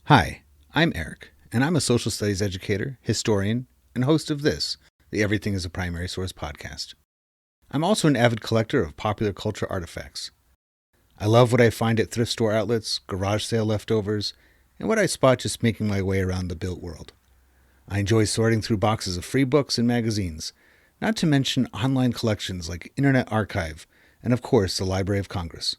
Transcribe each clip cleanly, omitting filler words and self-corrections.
Hi, I'm Eric, and I'm a social studies educator, historian, and host of this, the Everything is a Primary Source podcast. I'm also an avid collector of popular culture artifacts. I love what I find at thrift store outlets, garage sale leftovers, and what I spot just making my way around the built world. I enjoy sorting through boxes of free books and magazines, not to mention online collections like Internet Archive, and of course the Library of Congress.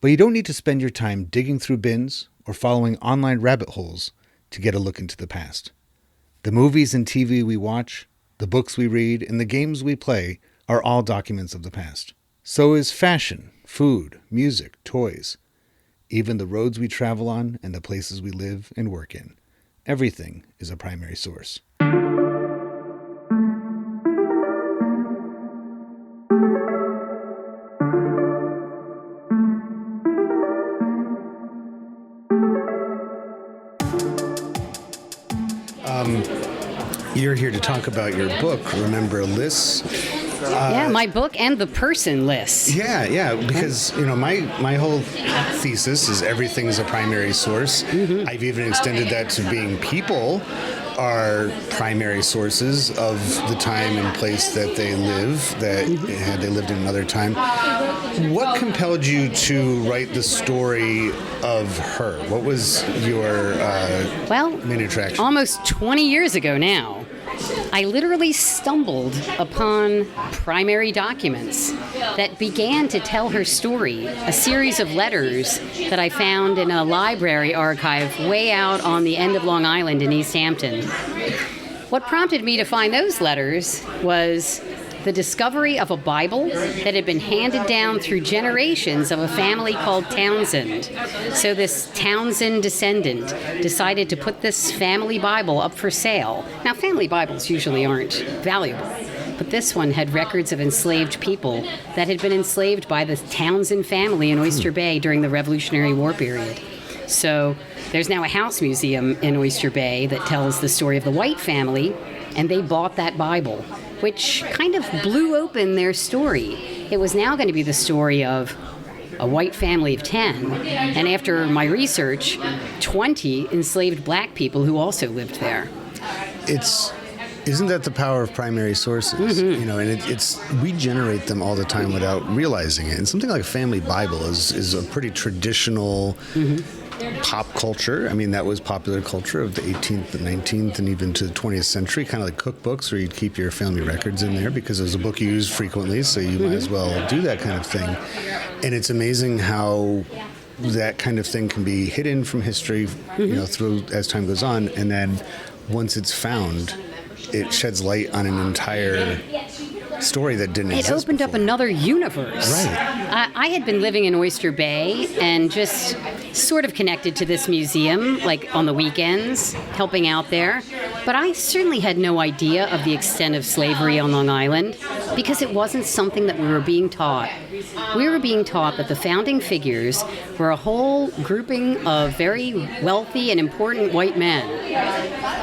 But you don't need to spend your time digging through bins or following online rabbit holes to get a look into the past. The movies and TV we watch, the books we read, and the games we play are all documents of the past. So is fashion, food, music, toys, even the roads we travel on and the places we live and work in. Everything is a primary source. You're here to talk about your book, Remember Liss. My book and the person Liss. Yeah, because my whole thesis is everything is a primary source. Mm-hmm. I've even extended that to being people are primary sources of the time and place that they live, that had they lived in another time. What compelled you to write the story of her? What was your main attraction? Almost 20 years ago now, I literally stumbled upon primary documents that began to tell her story, a series of letters that I found in a library archive way out on the end of Long Island in East Hampton. What prompted me to find those letters was the discovery of a Bible that had been handed down through generations of a family called Townsend. So this Townsend descendant decided to put this family Bible up for sale. Now, family Bibles usually aren't valuable, but this one had records of enslaved people that had been enslaved by the Townsend family in Oyster Bay during the Revolutionary War period. So there's now a house museum in Oyster Bay that tells the story of the White family, and they bought that Bible, which kind of blew open their story. It was now going to be the story of a white family of 10, and after my research, 20 enslaved black people who also lived there. Isn't that the power of primary sources? Mm-hmm. And we generate them all the time without realizing it. And something like a family Bible is a pretty traditional pop culture. I mean, that was popular culture of the 18th, the 19th, and even to the 20th century, kind of like cookbooks where you'd keep your family records in there because it was a book you used frequently, so you might as well do that kind of thing. And it's amazing how that kind of thing can be hidden from history, through as time goes on, and then once it's found, it sheds light on an entire story that didn't exist. It opened before. up another universe. Right. I had been living in Oyster Bay and just sort of connected to this museum, like on the weekends, helping out there. But I certainly had no idea of the extent of slavery on Long Island because it wasn't something that we were being taught. We were being taught that the founding figures were a whole grouping of very wealthy and important white men,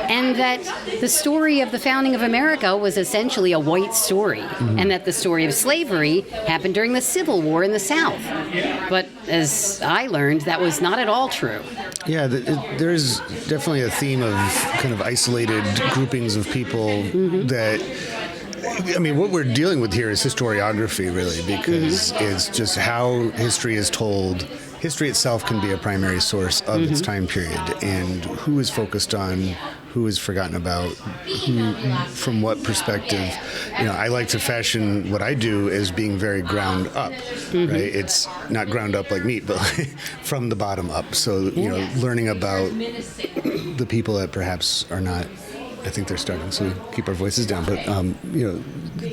and that the story of the founding of America was essentially a white story, and that the story of slavery happened during the Civil War in the South. But as I learned, that was not at all true. Yeah, there's definitely a theme of kind of isolated groupings of people that... I mean, what we're dealing with here is historiography, really, because it's just how history is told. History itself can be a primary source of its time period, and who is focused on, who is forgotten about, who, from what perspective. I like to fashion what I do as being very ground up, right? It's not ground up like meat, but from the bottom up. So, learning about the people that perhaps are not... I think they're starting, so we keep our voices down. But,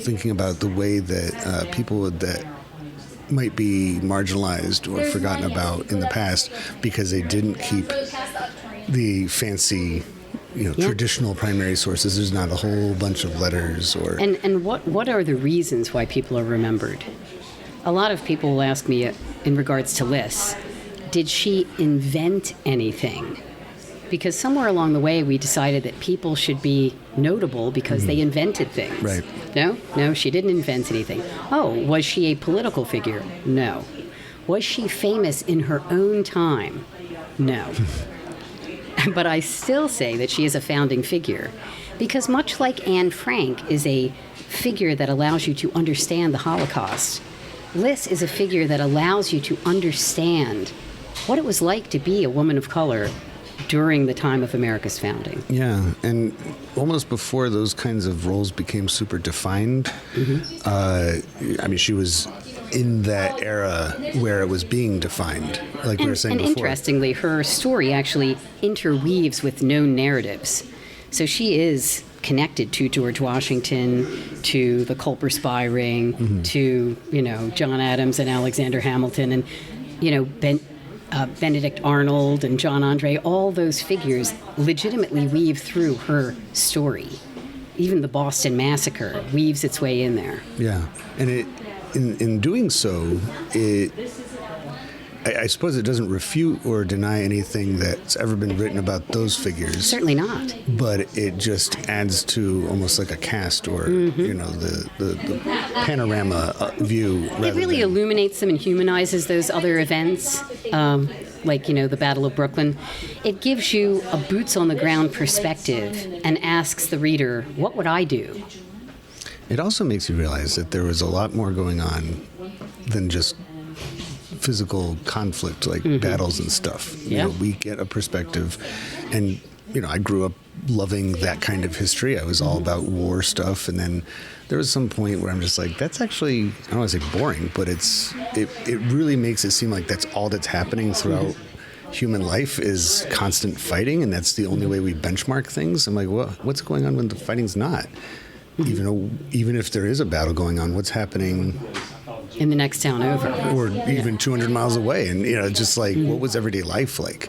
thinking about the way that people that might be marginalized or forgotten about in the past because they didn't keep the fancy, traditional primary sources. There's not a whole bunch of letters or... And what are the reasons why people are remembered? A lot of people will ask me in regards to Liss, did she invent anything? Because somewhere along the way, we decided that people should be notable because they invented things. Right. No, she didn't invent anything. Oh, was she a political figure? No. Was she famous in her own time? No. But I still say that she is a founding figure, because much like Anne Frank is a figure that allows you to understand the Holocaust, Liss is a figure that allows you to understand what it was like to be a woman of color during the time of America's founding. Yeah, and almost before those kinds of roles became super defined, she was in that era where it was being defined, like we were saying before. And interestingly, her story actually interweaves with known narratives. So she is connected to George Washington, to the Culper Spy Ring, to, John Adams and Alexander Hamilton, and, Benedict Arnold and John Andre. All those figures legitimately weave through her story. Even the Boston Massacre weaves its way in there. Yeah, and in doing so, I suppose it doesn't refute or deny anything that's ever been written about those figures. Certainly not. But it just adds to almost like a cast or, the panorama view. It really illuminates them and humanizes those other events, like, the Battle of Brooklyn. It gives you a boots-on-the-ground perspective and asks the reader, what would I do? It also makes you realize that there was a lot more going on than just physical conflict, like battles and stuff. Yeah. We get a perspective, and I grew up loving that kind of history. I was all about war stuff, and then there was some point where I'm just like, that's actually, I don't want to say boring, but it really makes it seem like that's all that's happening throughout human life is constant fighting, and that's the only way we benchmark things. I'm like, well, what's going on when the fighting's not? Even if there is a battle going on, what's happening in the next town over, or even 200 miles away, and just like what was everyday life like?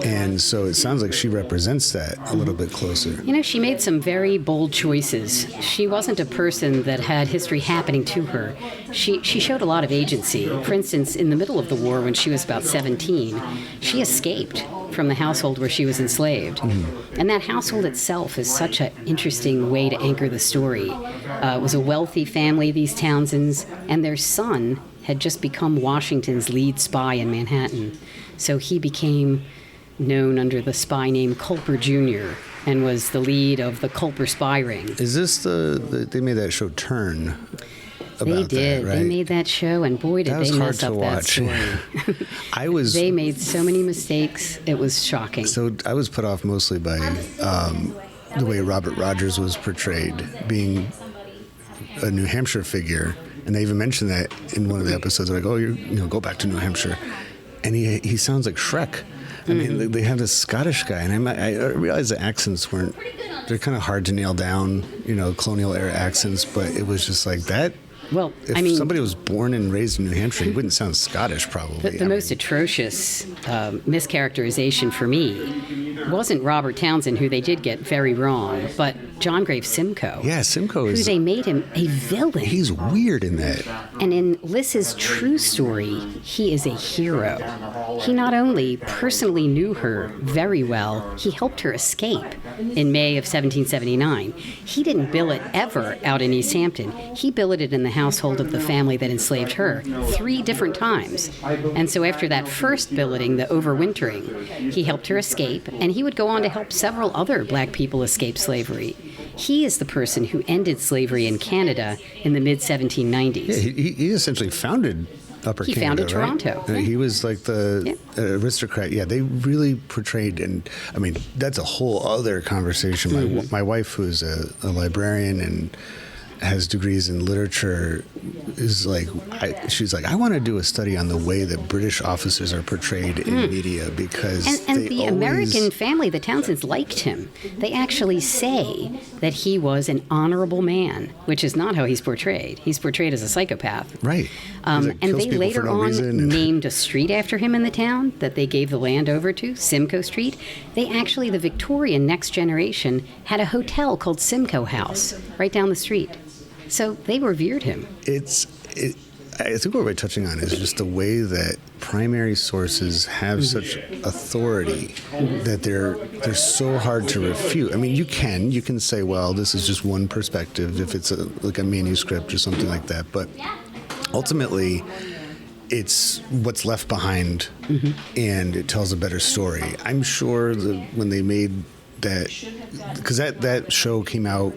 And so it sounds like she represents that a little bit closer. She made some very bold choices. She wasn't a person that had history happening to her. She showed a lot of agency. For instance, in the middle of the war, when she was about 17, she escaped from the household where she was enslaved. And that household itself is such an interesting way to anchor the story. It was a wealthy family, these Townsends, and their son had just become Washington's lead spy in Manhattan. So he became known under the spy name Culper Jr. and was the lead of the Culper Spy Ring. Is this they made that show Turn? They did. That, right? They made that show, and boy, did they mess up that story. They made so many mistakes. It was shocking. So I was put off mostly by the way Robert Rogers was portrayed, being a New Hampshire figure, and they even mentioned that in one of the episodes. They're like, "Oh, go back to New Hampshire," and he sounds like Shrek. I mean, they have this Scottish guy, and I realized the accents they're kind of hard to nail down, colonial era accents, but it was just like that. Well, if somebody was born and raised in New Hampshire, he wouldn't sound Scottish, probably. The most atrocious mischaracterization for me wasn't Robert Townsend, who they did get very wrong, but John Grave Simcoe. Yeah, Simcoe is... who they made him a villain. He's weird in that. And in Liss's true story, he is a hero. He not only personally knew her very well, he helped her escape in May of 1779. He didn't billet ever out in East Hampton. He billeted in the household of the family that enslaved her 3 different times. And so after that first billeting, the overwintering, he helped her escape, and he would go on to help several other black people escape slavery. He is the person who ended slavery in Canada in the mid-1790s. Yeah, he essentially founded Upper Canada, founded right? Toronto. He was like the aristocrat. Yeah, they really portrayed, and I mean, that's a whole other conversation. My wife, who's a librarian and has degrees in literature, is like, she's like, I want to do a study on the way that British officers are portrayed in media, because and the American family, the Townsends, liked him. They actually say that he was an honorable man, which is not how he's portrayed. He's portrayed as a psychopath. Right. And they later on named a street after him in the town that they gave the land over to, Simcoe Street. They actually, the Victorian Next Generation, had a hotel called Simcoe House right down the street. So they revered him. I think what we're touching on is just the way that primary sources have such authority that they're so hard to refute. I mean, you can say, well, this is just one perspective if it's like a manuscript or something like that, but ultimately it's what's left behind, and it tells a better story. I'm sure that when they made that, because that show came out,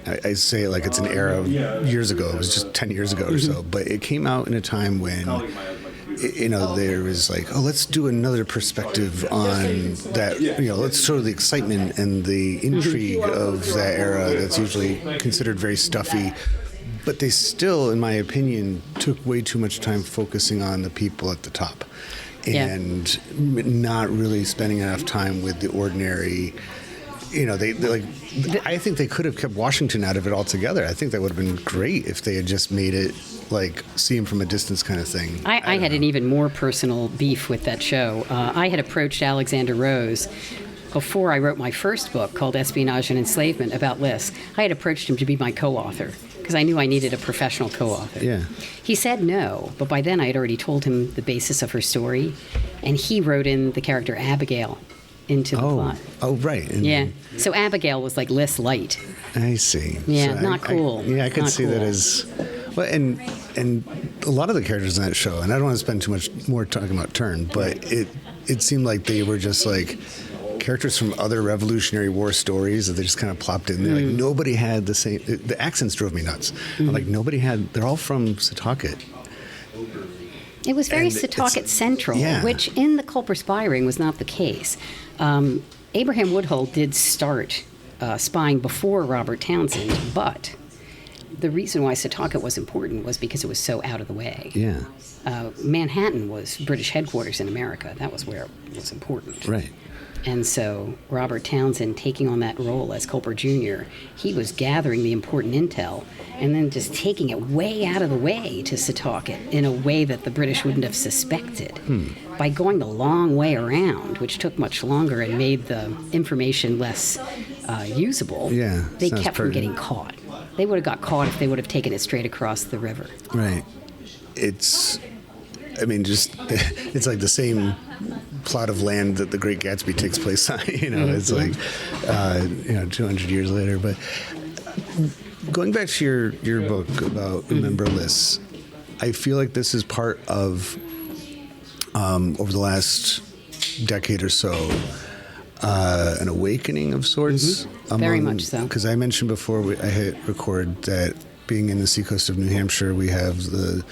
I say it like it's an era of years ago. It was just 10 years ago or so, but it came out in a time when, there was like, oh, let's do another perspective on that. Let's show the excitement and the intrigue of that era that's usually considered very stuffy. But they still, in my opinion, took way too much time focusing on the people at the top and not really spending enough time with the ordinary. I think they could have kept Washington out of it altogether. I think that would have been great if they had just made it like see him from a distance kind of thing. I had an even more personal beef with that show. I had approached Alexander Rose before I wrote my first book called Espionage and Enslavement about Liss. I had approached him to be my co-author because I knew I needed a professional co-author. Yeah. He said no, but by then I had already told him the basis of her story, and he wrote in the character Abigail into the plot. Oh, right. So Abigail was like Liss light. I see. Yeah, so not cool. I could see that as well, and a lot of the characters in that show, and I don't want to spend too much more talking about Turn, but it seemed like they were just like characters from other Revolutionary War stories that they just kind of plopped in there. Like nobody had the same. The accents drove me nuts. Like nobody had. They're all from Setauket. It was very Setauket central, which in the Culper Spy Ring was not the case. Abraham Woodhull did start spying before Robert Townsend, but the reason why Setauket was important was because it was so out of the way. Yeah. Manhattan was British headquarters in America. That was where it was important. Right. And so Robert Townsend taking on that role as Culper Jr., he was gathering the important intel and then just taking it way out of the way to Setauket in a way that the British wouldn't have suspected. By going the long way around, which took much longer and made the information less usable, they kept from getting caught. They would have got caught if they would have taken it straight across the river. Right. It's like the same plot of land that The Great Gatsby takes place on. It's like 200 years later. But going back to your book about Remember Liss, I feel like this is part of over the last decade or so an awakening of sorts. Very much so. Because I mentioned before I hit record that being in the seacoast of New Hampshire, we have the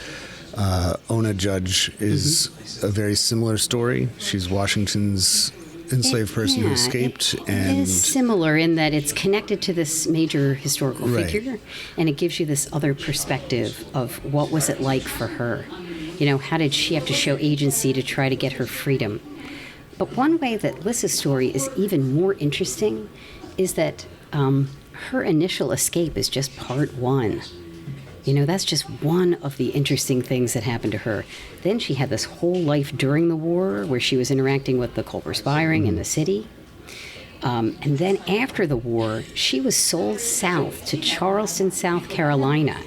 Ona Judge is a very similar story. She's Washington's enslaved person who escaped. It is similar in that it's connected to this major historical figure, and it gives you this other perspective of what was it like for her. How did she have to show agency to try to get her freedom? But one way that Liss's story is even more interesting is that her initial escape is just part one. That's just one of the interesting things that happened to her. Then she had this whole life during the war where she was interacting with the Culper Spy Ring in the city. And then after the war, she was sold south to Charleston, South Carolina,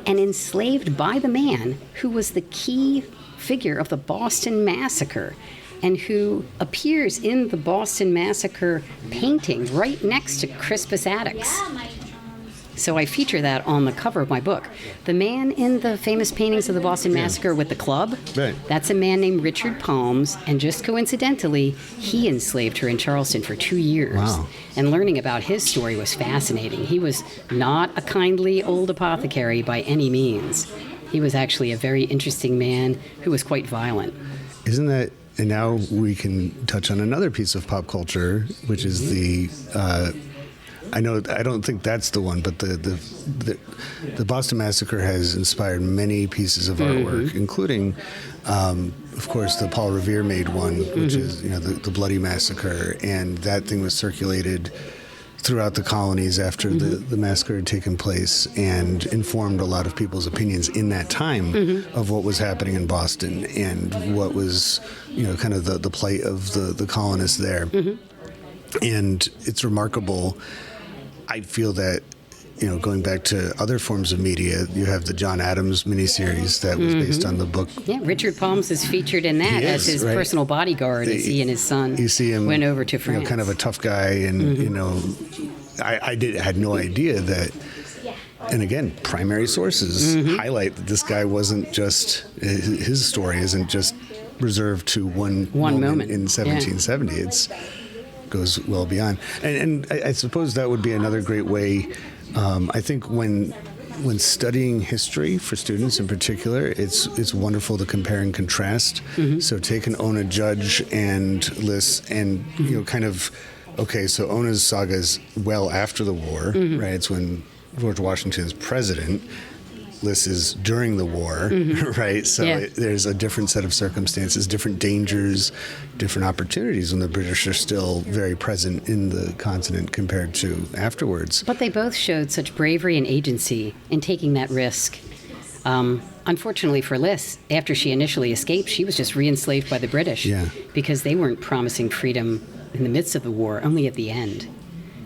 and enslaved by the man who was the key figure of the Boston Massacre and who appears in the Boston Massacre painting right next to Crispus Attucks. So I feature that on the cover of my book. The man in the famous paintings of the Boston Massacre with the club, that's a man named Richard Palms, and just coincidentally, he enslaved her in Charleston for 2 years. Wow. And learning about his story was fascinating. He was not a kindly old apothecary by any means. He was actually a very interesting man who was quite violent. Isn't that, and now we can touch on another piece of pop culture, which is the I don't think that's the one, but the Boston Massacre has inspired many pieces of artwork, including, of course, the Paul Revere made one, which is the Bloody Massacre, and that thing was circulated throughout the colonies after the massacre had taken place and informed a lot of people's opinions in that time of what was happening in Boston and what was kind of the plight of the colonists there. And it's remarkable. I feel that, going back to other forms of media, you have the John Adams miniseries that was based on the book. Yeah, Richard Palms is featured in that as his personal bodyguard as he and his son went over to France. Kind of a tough guy, and I had no idea that And again, primary sources highlight that this guy wasn't just, his story isn't just reserved to one moment in 1770. It goes well beyond. And I suppose that would be another great way. I think when studying history for students in particular, it's wonderful to compare and contrast. So take an Ona Judge and Liss and, kind of, okay, so Ona's saga is well after the war, right? It's when George Washington's president. Liss is during the war, right? So there's a different set of circumstances, different dangers, different opportunities when the British are still very present in the continent compared to afterwards. But they both showed such bravery and agency in taking that risk. Unfortunately for Liss, after she initially escaped, she was just re-enslaved by the British because they weren't promising freedom in the midst of the war, only at the end.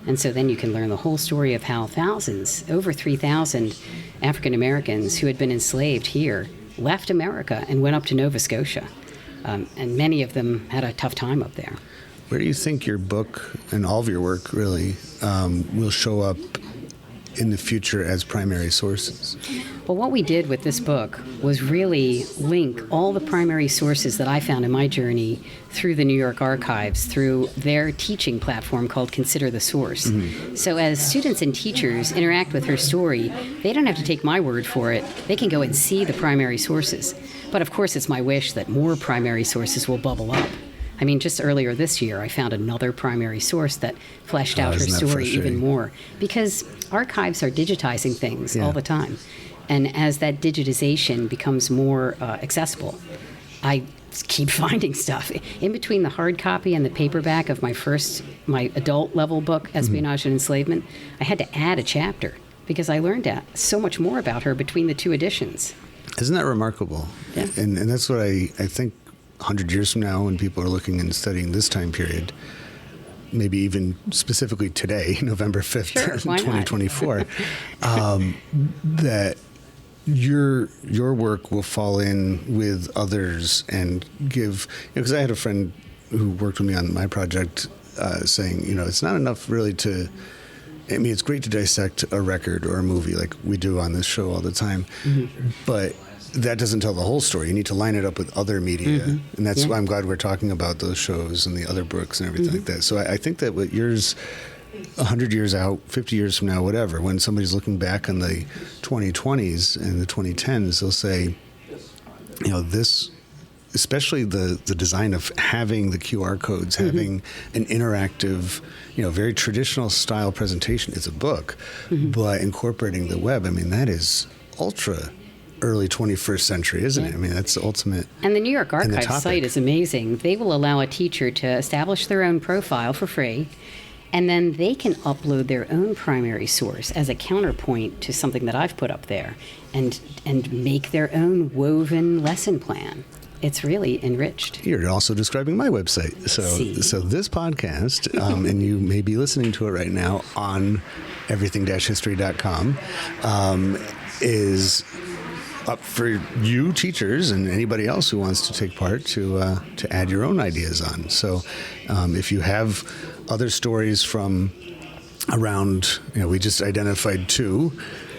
And so then you can learn the whole story of how thousands, over 3,000 African Americans who had been enslaved here, left America and went up to Nova Scotia. And many of them had a tough time up there. Where do you think your book and all of your work really will show up in the future as primary sources? Well, what we did with this book was really link all the primary sources that I found in my journey through the New York Archives, through their teaching platform called Consider the Source. So as students and teachers interact with her story, they don't have to take my word for it. They can go and see the primary sources. But of course, it's my wish that more primary sources will bubble up. I mean, just earlier this year, I found another primary source that fleshed out her story even more. Because archives are digitizing things all the time. And as that digitization becomes more accessible, I keep finding stuff. In between the hard copy and the paperback of my adult level book, Espionage and Enslavement, I had to add a chapter because I learned so much more about her between the two editions. Isn't that remarkable? Yeah. And that's what I think 100 years from now, when people are looking and studying this time period, maybe even specifically today, November 5th, 2024, that your work will fall in with others and give, because I had a friend who worked with me on my project saying, it's not enough really to, I mean, it's great to dissect a record or a movie like we do on this show all the time, but that doesn't tell the whole story. You need to line it up with other media. And that's why I'm glad we're talking about those shows and the other books and everything like that. So I think that what yours, 100 years out, 50 years from now, whatever, when somebody's looking back on the 2020s and the 2010s, they'll say, this, especially the design of having the QR codes, having an interactive, very traditional style presentation. It's a book, but incorporating the web, I mean, that is ultra early 21st century, isn't it? I mean, that's the ultimate. And the New York Archives site is amazing. They will allow a teacher to establish their own profile for free, and then they can upload their own primary source as a counterpoint to something that I've put up there, and make their own woven lesson plan. It's really enriched. You're also describing my website. So this podcast, and you may be listening to it right now on everything-history.com, is up for you teachers and anybody else who wants to take part to add your own ideas on. So if you have other stories from around, we just identified two.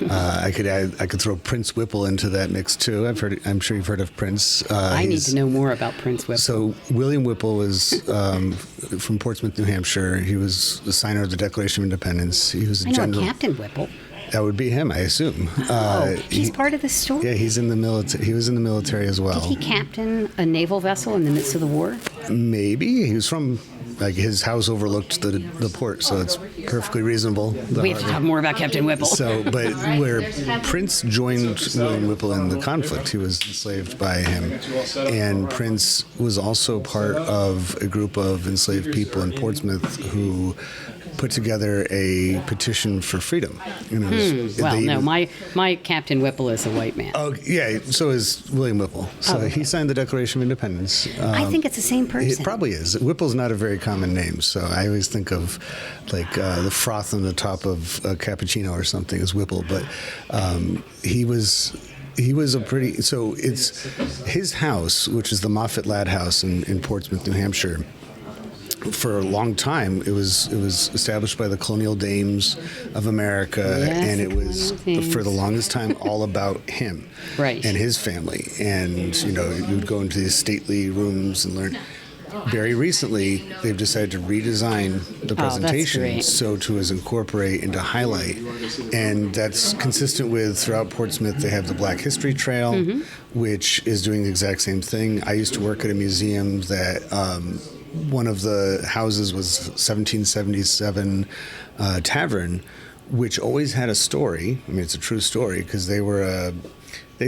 I could throw Prince Whipple into that mix too. I'm sure you've heard of Prince. I need to know more about Prince Whipple. So William Whipple was from Portsmouth, New Hampshire. He was the signer of the Declaration of Independence. He was a general. Captain Whipple. That would be him, I assume. He's part of the story. Yeah, he's in the military. He was in the military as well. Did he captain a naval vessel in the midst of the war? Maybe. He was from, his house overlooked the port, so it's perfectly reasonable. We have to talk more about Captain Whipple. But where Prince joined William Whipple in the conflict, he was enslaved by him. And Prince was also part of a group of enslaved people in Portsmouth who put together a petition for freedom. My Captain Whipple is a white man. Oh, yeah, so is William Whipple. So he signed the Declaration of Independence. I think it's the same person. It probably is. Whipple's not a very common name, so I always think of the froth on the top of a cappuccino or something as Whipple, but he was a pretty, so it's his house, which is the Moffat Ladd House in Portsmouth, New Hampshire. for a long time, it was established by the colonial dames of America, Yes, and the it was colonial dames. for the longest time all about him Right. and his family. And you would go into these stately rooms and learn. Very recently, they've decided to redesign the presentation great. so to incorporate and to highlight, and that's consistent with throughout Portsmouth. They have the Black History Trail, which is doing the exact same thing. I used to work at a museum that one of the houses was 1777 tavern, which always had a story. I mean, it's a true story because they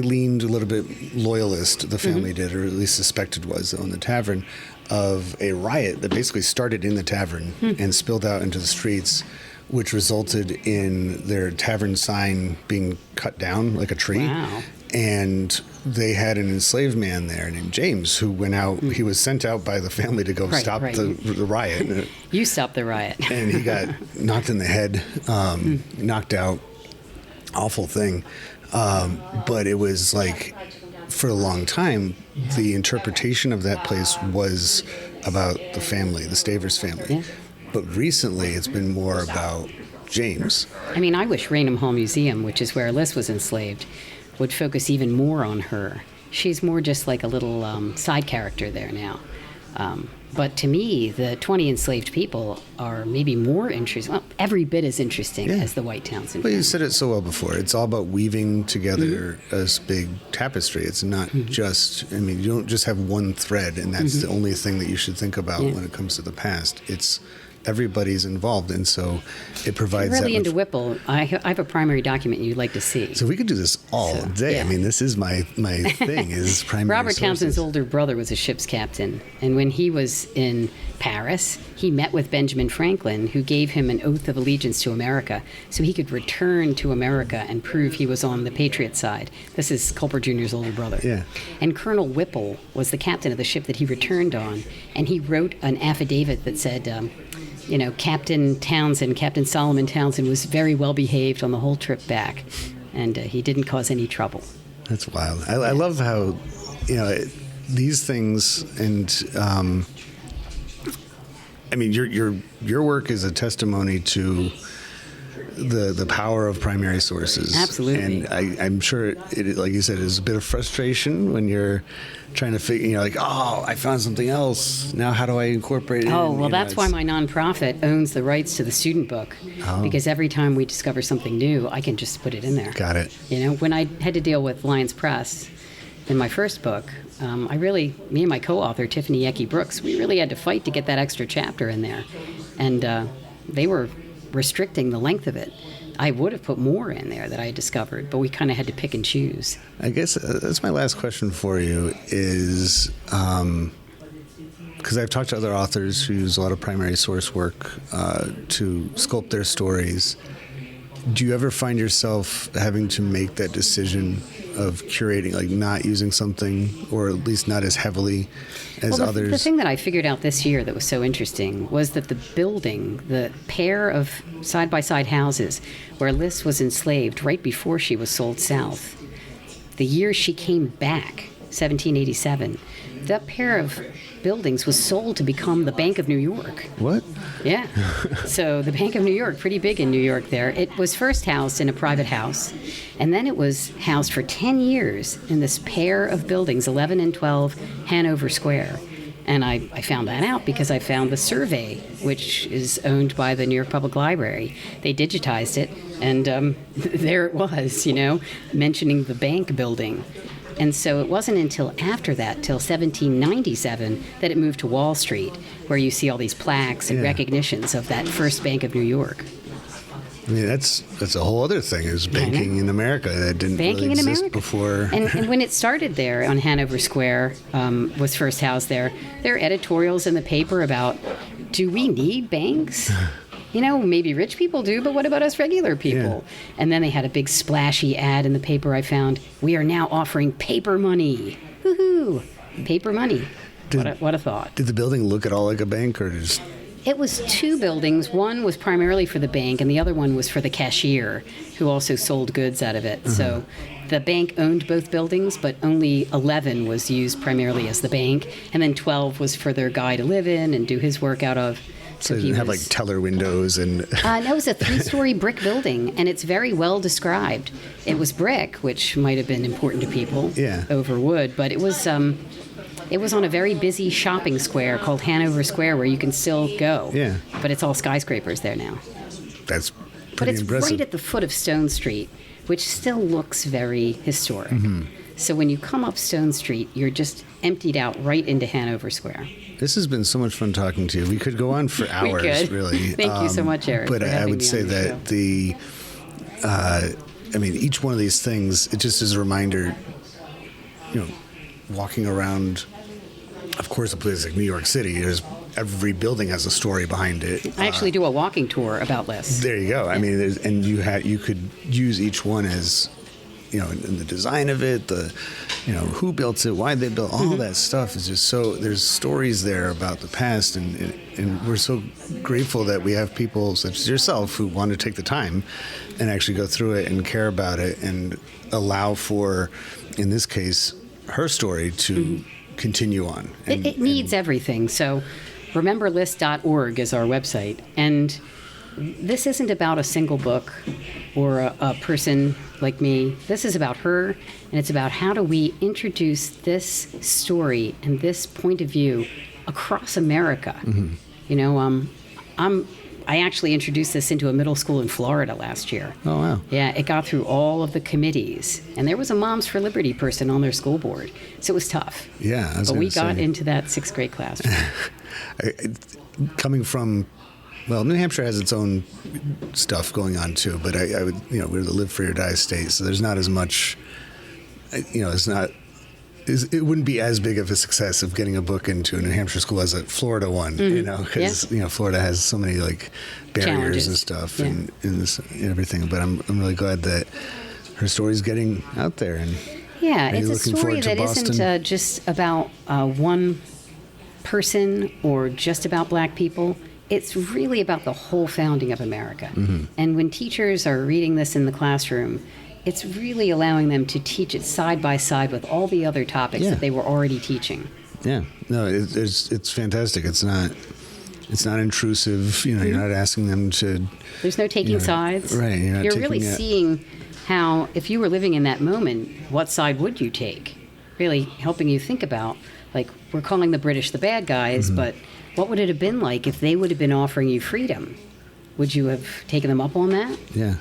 leaned a little bit loyalist, the family did, or at least suspected was, on the tavern, of a riot that basically started in the tavern and spilled out into the streets, which resulted in their tavern sign being cut down like a tree. Wow. And they had an enslaved man there named James who went out. He was sent out by the family to go stop the riot. You stopped the riot. And he got knocked in the head, knocked out. Awful thing. But it was like, for a long time, the interpretation of that place was about the family, the Stavers family. Yeah. But recently, it's been more about James. I mean, I wish Raynham Hall Museum, which is where Liss was enslaved, would focus even more on her. She's more just like a little side character there now. But to me, the 20 enslaved people are maybe more interesting, well, every bit as interesting as the White Townsend. Well, you said it so well before. It's all about weaving together this big tapestry. It's not just, I mean, you don't just have one thread, and that's the only thing that you should think about when it comes to the past. It's everybody's involved, and so it provides If you're really that into Whipple, I have a primary document you'd like to see. So we could do this all day. yeah. I mean, this is my thing, is primary Robert sources. Townsend's older brother was a ship's captain, and when he was in Paris, he met with Benjamin Franklin, who gave him an oath of allegiance to America so he could return to America and prove he was on the Patriot side. This is Culper Jr.'s older brother. Yeah. And Colonel Whipple was the captain of the ship that he returned on, and he wrote an affidavit that said, Captain Solomon Townsend was very well behaved on the whole trip back, and he didn't cause any trouble. That's wild. I love how, these things, and I mean, your work is a testimony to the power of primary sources. Absolutely. And I'm sure it, like you said, is a bit of frustration when you're trying to figure, I found something else. Now how do I incorporate it? Oh, well, that's why my nonprofit owns the rights to the student book, because every time we discover something new, I can just put it in there. Got it. When I had to deal with Lions Press in my first book, me and my co-author, Tiffany Yecke Brooks, we really had to fight to get that extra chapter in there. And they were restricting the length of it. I would have put more in there that I had discovered, but we kind of had to pick and choose. I guess that's my last question for you is, because I've talked to other authors who use a lot of primary source work to sculpt their stories. Do you ever find yourself having to make that decision of curating, like not using something, or at least not as heavily as others? The thing that I figured out this year that was so interesting was that the pair of side-by-side houses where Liss was enslaved right before she was sold south, the year she came back, 1787, that pair of buildings was sold to become the Bank of New York. What? Yeah. So the Bank of New York, pretty big in New York there. It was first housed in a private house, and then it was housed for 10 years in this pair of buildings, 11 and 12 Hanover Square. And I found that out because I found the survey, which is owned by the New York Public Library. They digitized it, and there it was, mentioning the bank building. And so it wasn't until after that, till 1797, that it moved to Wall Street, where you see all these plaques and recognitions of that first Bank of New York. I mean, that's a whole other thing, is banking in America that didn't really exist before. And when it started there on Hanover Square, was first housed there are editorials in the paper about, do we need banks? Maybe rich people do, but what about us regular people? Yeah. And then they had a big splashy ad in the paper I found. We are now offering paper money. Woohoo! Paper money. What a thought. Did the building look at all like a bank, or just It was two buildings. One was primarily for the bank, and the other one was for the cashier, who also sold goods out of it. So the bank owned both buildings, but only 11 was used primarily as the bank, and then 12 was for their guy to live in and do his work out of. So it didn't have like teller windows and... No, it was a 3-story brick building, and it's very well described. It was brick, which might have been important to people over wood, but it was on a very busy shopping square called Hanover Square, where you can still go. Yeah. But it's all skyscrapers there now. That's But pretty it's impressive. right at the foot of Stone Street, which still looks very historic. So when you come up Stone Street, you're just emptied out right into Hanover Square. This has been so much fun talking to you. We could go on for hours, We could. really. Thank you so much, Eric. But for I having would me say on the that show. each one of these things, it just is a reminder, walking around, of course, a place like New York City, every building has a story behind it. I actually do a walking tour about Liss. There you go. I mean, you could use each one as, in the design of it, who built it, why they built, all that stuff is just so, there's stories there about the past, and we're so grateful that we have people such as yourself who want to take the time and actually go through it and care about it and allow for, in this case, her story to continue on. It needs everything. So rememberliss.org is our website. And this isn't about a single book or a person like me. This is about her, and it's about how do we introduce this story and this point of view across America. I actually introduced this into a middle school in Florida last year. Oh, wow. Yeah, it got through all of the committees, and there was a Moms for Liberty person on their school board, so it was tough. Yeah, but we got into that 6th grade classroom. Coming from, New Hampshire has its own stuff going on too, but I would, we're the live free or die state, so there's not as much, it wouldn't be as big of a success of getting a book into a New Hampshire school as a Florida one, because Florida has so many barriers Challenges. and stuff and everything. But I'm really glad that her story's getting out there. And it's a looking story forward to that Boston? isn't just about one person or just about Black people. It's really about the whole founding of America. And when teachers are reading this in the classroom, it's really allowing them to teach it side by side with all the other topics that they were already teaching. Yeah, no, it's fantastic. It's not intrusive. You're not asking them to. There's no taking sides. Right. You're really seeing how, if you were living in that moment, what side would you take? Really helping you think about, we're calling the British the bad guys, but what would it have been like if they would have been offering you freedom? Would you have taken them up on that? Yeah.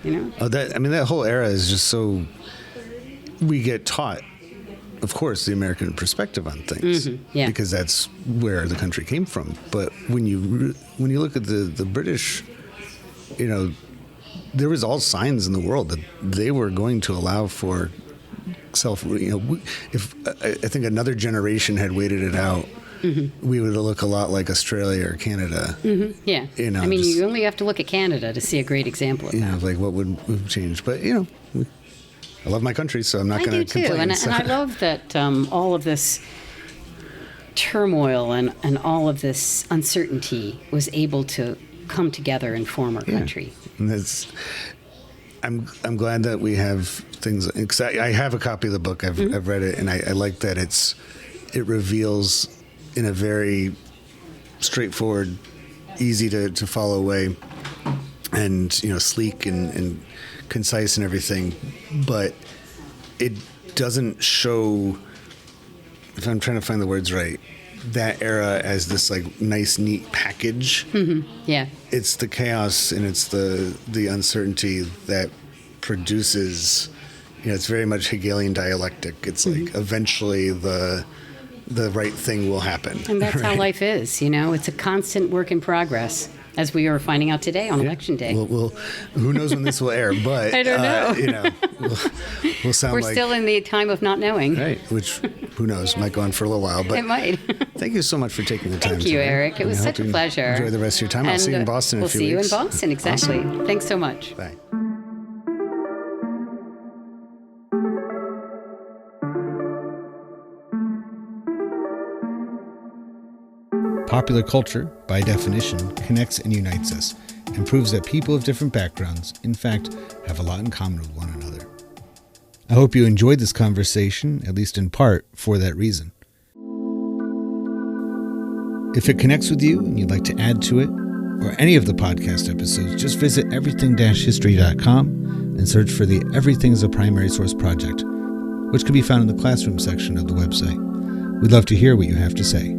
That whole era is just so, we get taught, of course, the American perspective on things, because that's where the country came from. But when you look at the British, there was all signs in the world that they were going to allow for if I think another generation had waited it out, we would look a lot like Australia or Canada. Yeah. You only have to look at Canada to see a great example of that. What would have changed. But, I love my country, so I'm not going to complain. And I love that all of this turmoil and all of this uncertainty was able to come together and form our country. And I'm glad that we have things. Cause I have a copy of the book. I've read it, and I like that it reveals in a very straightforward, easy to follow way, and sleek and concise and everything. But it doesn't show, if I'm trying to find the words right, that era as this nice, neat package. Yeah. It's the chaos and it's the uncertainty that produces, it's very much Hegelian dialectic. It's eventually the right thing will happen. And that's how life is, It's a constant work in progress, as we are finding out today on Election Day. Well, who knows when this will air, but I don't know. We'll sound We're still in the time of not knowing. Right, which, who knows, might go on for a little while. But it might. Thank you so much for taking the time. Thank you, today. Eric. It was such a pleasure. Enjoy the rest of your time. I'll see you in Boston in a few weeks. We'll see you in Boston, exactly. Awesome. Thanks so much. Bye. popular culture, by definition, connects and unites us, and proves that people of different backgrounds, in fact, have a lot in common with one another. I hope you enjoyed this conversation, at least in part, for that reason. If it connects with you and you'd like to add to it, or any of the podcast episodes, just visit everything-history.com and search for the Everything as a Primary Source project, which can be found in the classroom section of the website. We'd love to hear what you have to say.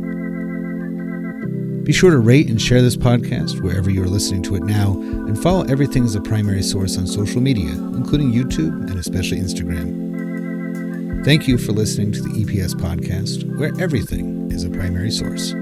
Be sure to rate and share this podcast wherever you are listening to it now, and follow Everything as a Primary Source on social media, including YouTube and especially Instagram. Thank you for listening to the EPS podcast, where everything is a primary source.